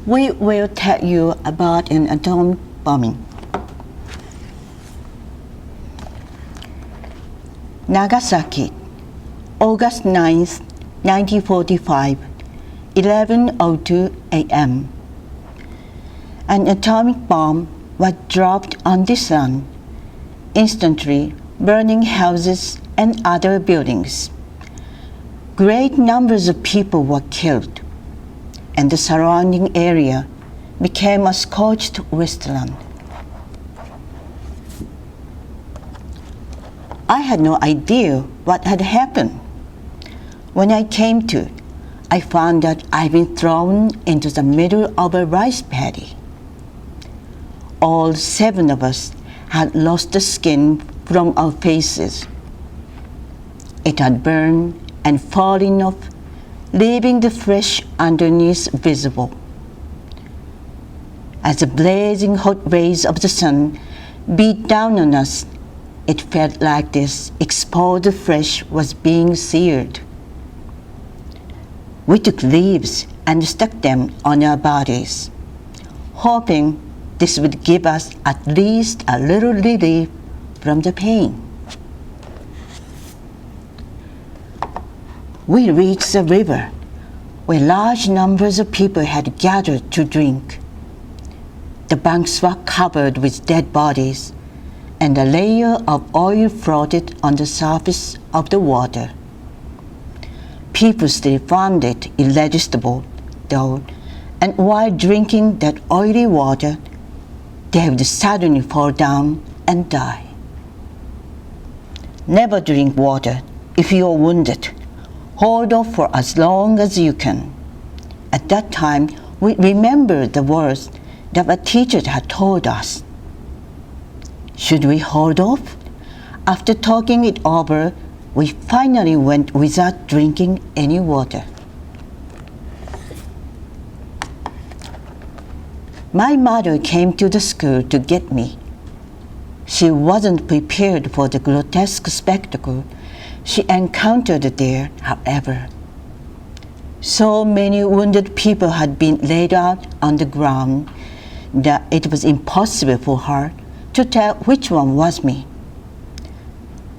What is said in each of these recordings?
We will tell you about an atomic bombing. Nagasaki, August 9th, 1945, 11:02 a.m. An atomic bomb was dropped on this land, instantly burning houses and other buildings. Great numbers of people were killed, and the surrounding area became a scorched wasteland. I had no idea what had happened. When I came to, I found that I'd been thrown into the middle of a rice paddy. All 7 of us had lost the skin from our faces. It had burned and fallen off, leaving the flesh underneath visible. As the blazing hot rays of the sun beat down on us, it felt like this exposed flesh was being seared. We took leaves and stuck them on our bodies, hoping this would give us at least a little relief from the pain. We reached the river, where large numbers of people had gathered to drink. The banks were covered with dead bodies, and a layer of oil floated on the surface of the water. People still found it irresistible, though, and while drinking that oily water, they would suddenly fall down and die. Never drink water if you are wounded. Hold off for as long as you can. At that time, we remembered the words that a teacher had told us. Should we hold off? After talking it over, we finally went without drinking any water. My mother came to the school to get me. She wasn't prepared for the grotesque spectacle she encountered there, however. So many wounded people had been laid out on the ground that it was impossible for her to tell which one was me.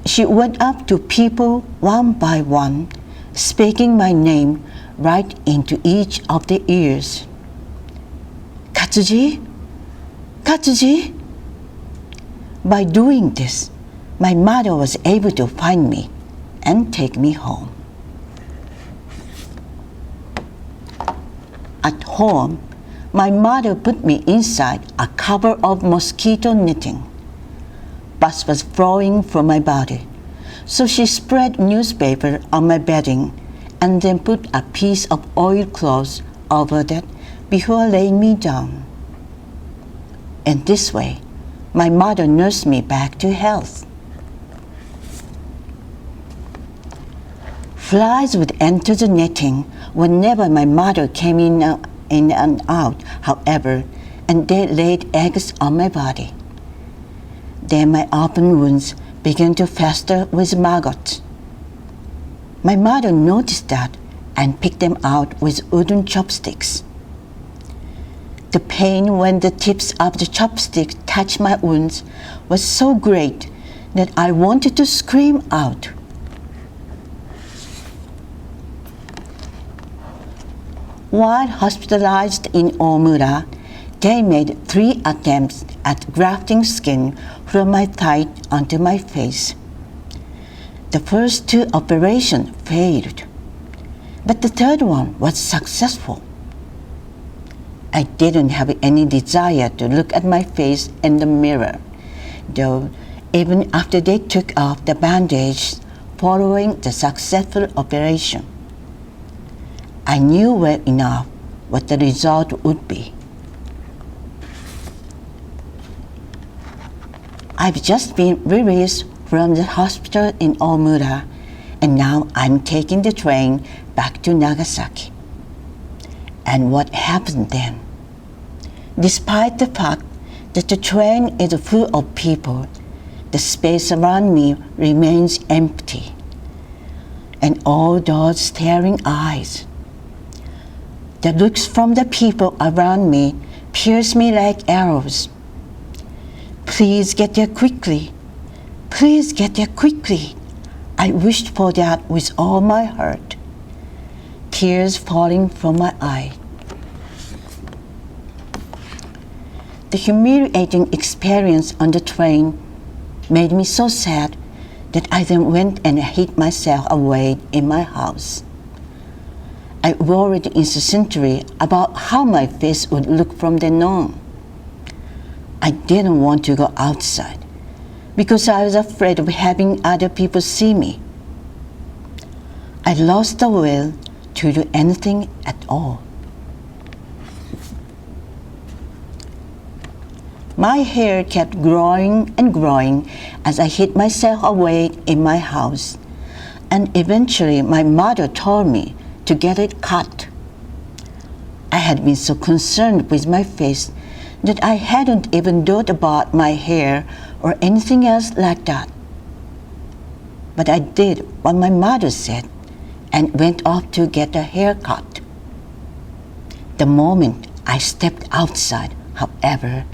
She went up to people one by one, speaking my name right into each of their ears. Katsuji? Katsuji? By doing this, my mother was able to find me and take me home. At home, my mother put me inside a cover of mosquito netting. Pus was flowing from my body, so she spread newspaper on my bedding and then put a piece of oilcloth over that before laying me down. In this way, my mother nursed me back to health. Flies would enter the netting whenever my mother came in and out, however, and they laid eggs on my body. Then my open wounds began to fester with maggots. My mother noticed that and picked them out with wooden chopsticks. The pain when the tips of the chopsticks touched my wounds was so great that I wanted to scream out. While hospitalized in Omura, they made 3 attempts at grafting skin from my thigh onto my face. The first 2 operations failed, but the third one was successful. I didn't have any desire to look at my face in the mirror, though even after they took off the bandage following the successful operation. I knew well enough what the result would be. I've just been released from the hospital in Omura, and now I'm taking the train back to Nagasaki. And what happened then? Despite the fact that the train is full of people, the space around me remains empty, and all those staring eyes. The looks from the people around me pierced me like arrows. Please get there quickly. Please get there quickly. I wished for that with all my heart. Tears falling from my eye. The humiliating experience on the train made me so sad that I then went and hid myself away in my house. I worried incessantly about how my face would look from then on. I didn't want to go outside because I was afraid of having other people see me. I lost the will to do anything at all. My hair kept growing and growing as I hid myself away in my house, and eventually my mother told me to get it cut. I had been so concerned with my face that I hadn't even thought about my hair or anything else like that. But I did what my mother said and went off to get a haircut. The moment I stepped outside, however,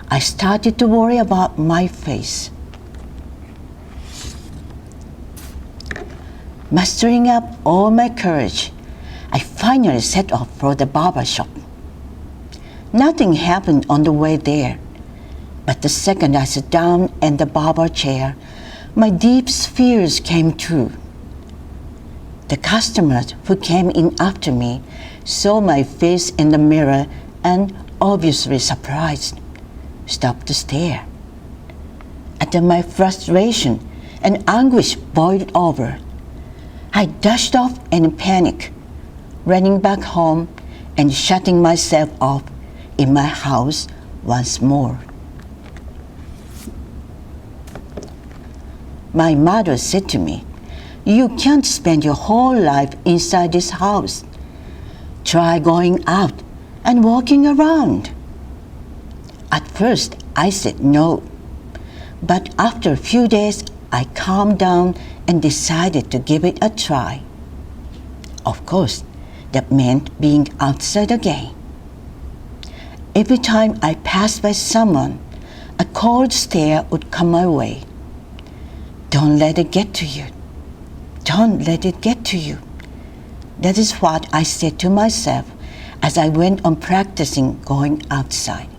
I started to worry about my face. Mustering up all my courage, I finally set off for the barber shop. Nothing happened on the way there, but the second I sat down in the barber chair, my deepest fears came true. The customers who came in after me saw my face in the mirror and, obviously surprised, stopped to stare. At my frustration and anguish boiled over, I dashed off in panic, running back home and shutting myself off in my house once more. My mother said to me, "You can't spend your whole life inside this house. Try going out and walking around." At first, I said no, but after a few days, I calmed down and decided to give it a try. Of course, that meant being outside again. Every time I passed by someone, a cold stare would come my way. Don't let it get to you. Don't let it get to you. That is what I said to myself as I went on practicing going outside.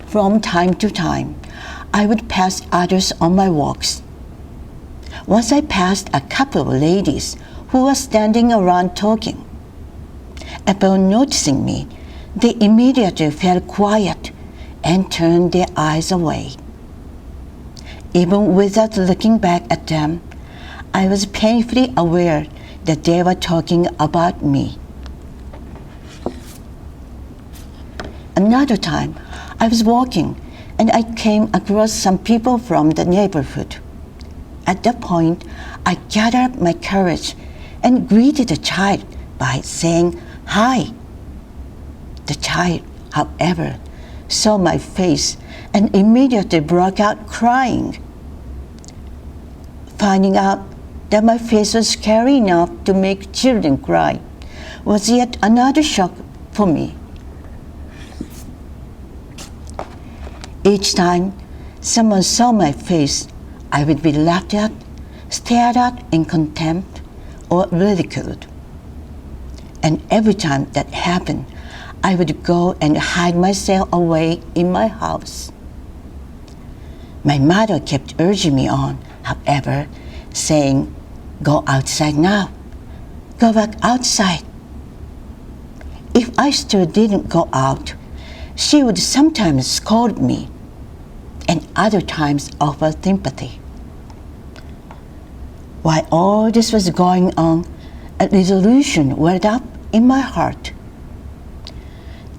From time to time, I would pass others on my walks. Once I passed a couple of ladies who were standing around talking. Upon noticing me, they immediately fell quiet and turned their eyes away. Even without looking back at them, I was painfully aware that they were talking about me. Another time, I was walking and I came across some people from the neighborhood. At that point, I gathered up my courage and greeted the child by saying hi. The child, however, saw my face and immediately broke out crying. Finding out that my face was scary enough to make children cry was yet another shock for me. Each time someone saw my face, I would be laughed at, stared at in contempt, or ridiculed. And every time that happened, I would go and hide myself away in my house. My mother kept urging me on, however, saying, "Go outside now. Go back outside." If I still didn't go out, she would sometimes scold me and other times offer sympathy. While all this was going on, a resolution welled up in my heart.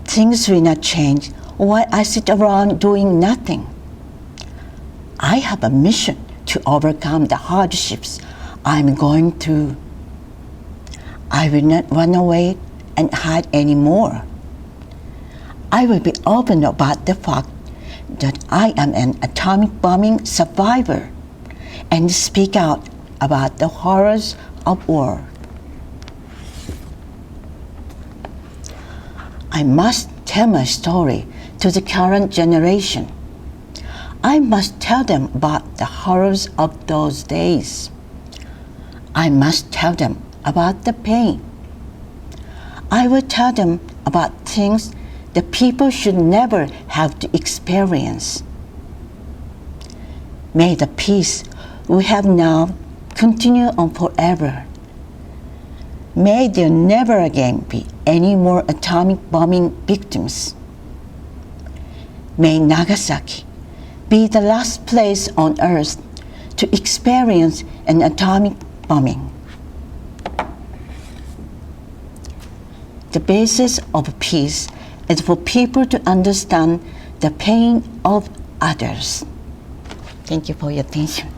Things will not change while I sit around doing nothing. I have a mission to overcome the hardships I'm going through. I will not run away and hide anymore. I will be open about the fact that I am an atomic bombing survivor and speak out about the horrors of war. I must tell my story to the current generation. I must tell them about the horrors of those days. I must tell them about the pain. I will tell them about things that people should never have to experience. May the peace we have now continue on forever. May there never again be any more atomic bombing victims. May Nagasaki be the last place on earth to experience an atomic bombing. The basis of peace is for people to understand the pain of others. Thank you for your attention.